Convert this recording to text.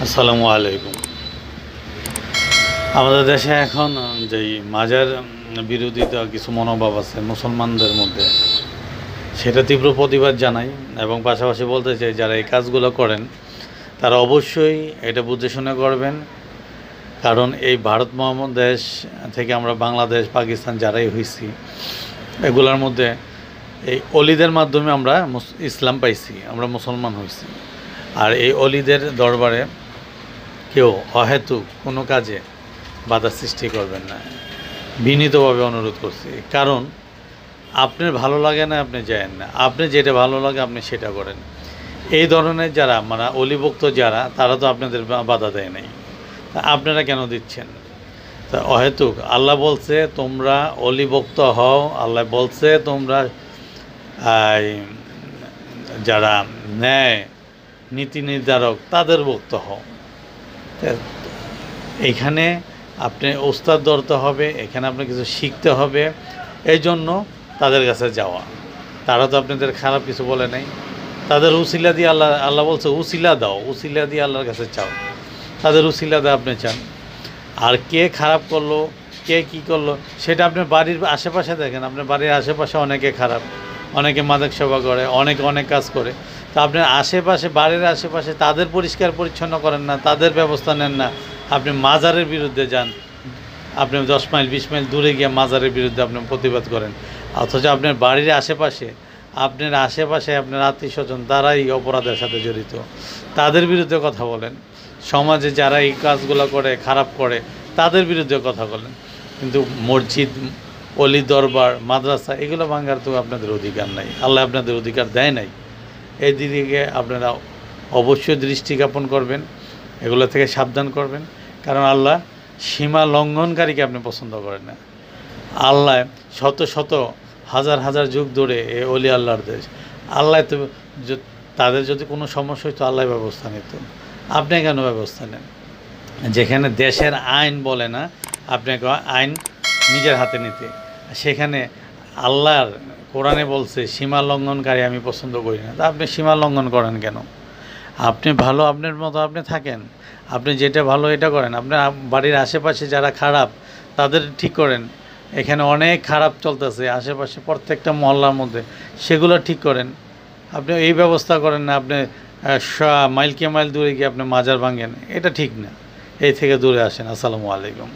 আসসালামু আলাইকুম। আমাদের দেশে এখন যেই মাজার বিরোধিতা কিছু মনোভাব আছে মুসলমানদের মধ্যে, সেটা তীব্র প্রতিবাদ জানাই এবং পাশাপাশি বলতে চাই যারা এই কাজগুলো করেন তারা অবশ্যই এটা বুঝে শুনে করবেন। কারণ এই ভারত মহামন দেশ থেকে আমরা বাংলাদেশ পাকিস্তান যারাই হয়েছি, এগুলোর মধ্যে এই অলিদের মাধ্যমে আমরা ইসলাম পাইছি, আমরা মুসলমান হয়েছি। আর এই অলিদের দরবারে কেউ অহেতুক কোনো কাজে বাধা সৃষ্টি করবেন না, বিনীতভাবে অনুরোধ করছি। কারণ আপনার ভালো লাগে না আপনি যায়েন না, আপনি যেটা ভালো লাগে আপনি সেটা করেন। এই ধরনের যারা মানে অলিভক্ত যারা, তারা তো আপনাদের বাধা দেয় নাই, তা আপনারা কেন দিচ্ছেন? তা অহেতুক আল্লাহ বলছে তোমরা অলিভক্ত হও, আল্লাহ বলছে তোমরা যারা ন্যায় নীতি নির্ধারক তাদের ভক্ত হও। এখানে আপনি ওস্তাদ ধরতে হবে, এখানে আপনি কিছু শিখতে হবে, এই জন্য তাদের কাছে যাওয়া। তারা তো আপনাদের খারাপ কিছু বলে নাই, তাদের উসিলা দিয়ে আল্লাহ বলছে উসিলা দাও, উসিলা দিয়ে আল্লাহর কাছে চাও, তাদের উসিলা দিয়ে আপনি চান। আর কে খারাপ করলো, কে কি করলো, সেটা আপনার বাড়ির আশেপাশে দেখেন। আপনার বাড়ির আশেপাশে অনেকে খারাপ, অনেকে মাদক সেবা করে, অনেকে অনেক কাজ করে। তো আপনার আশেপাশে, বাড়ির আশেপাশে তাদের পরিষ্কার পরিচ্ছন্ন করেন না, তাদের ব্যবস্থা নেন না, আপনি মাজারের বিরুদ্ধে যান। আপনি 10 মাইল 20 মাইল দূরে গিয়ে মাজারের বিরুদ্ধে আপনি প্রতিবাদ করেন। অথচ আপনার বাড়ির আশেপাশে, আপনার আত্মীয় স্বজন তারাই অপরাধের সাথে জড়িত, তাদের বিরুদ্ধে কথা বলেন। সমাজে যারা এই কাজগুলো করে, খারাপ করে, তাদের বিরুদ্ধে কথা বলেন। কিন্তু মসজিদ, অলি দরবার, মাদ্রাসা এগুলো ভাঙার তো আপনাদের অধিকার নাই, আল্লাহ আপনাদের অধিকার দেয় নাই। এই দিকে আপনারা অবশ্যই দৃষ্টি জ্ঞাপন করবেন, এগুলো থেকে সাবধান করবেন। কারণ আল্লাহ সীমা লঙ্ঘনকারীকে আপনি পছন্দ করেন না। আল্লাহ শত শত হাজার হাজার যুগ ধরে এ অলি আল্লাহর দেশ, আল্লাহ তো তাদের যদি কোনো সমস্যা হইতো আল্লাহ ব্যবস্থা নিত। আপনি কেন ব্যবস্থা নেন? যেখানে দেশের আইন বলে না আপনাকে আইন নিজের হাতে নিতে, সেখানে আল্লাহর কোরআনে বলছে সীমা লঙ্ঘনকারী আমি পছন্দ করি না। তা আপনি সীমা লঙ্ঘন করেন কেন? আপনি ভালো, আপনার মতো আপনি থাকেন, আপনি যেটা ভালো এটা করেন। আপনার বাড়ির আশেপাশে যারা খারাপ তাদের ঠিক করেন। এখানে অনেক খারাপ চলতেছে আশেপাশে প্রত্যেকটা মহল্লার মধ্যে, সেগুলো ঠিক করেন। আপনি এই ব্যবস্থা করেন না, আপনি মাইল দূরে গিয়ে আপনি মাজার ভাঙেন, এটা ঠিক না। এই থেকে দূরে আসেন। আসসালামু আলাইকুম।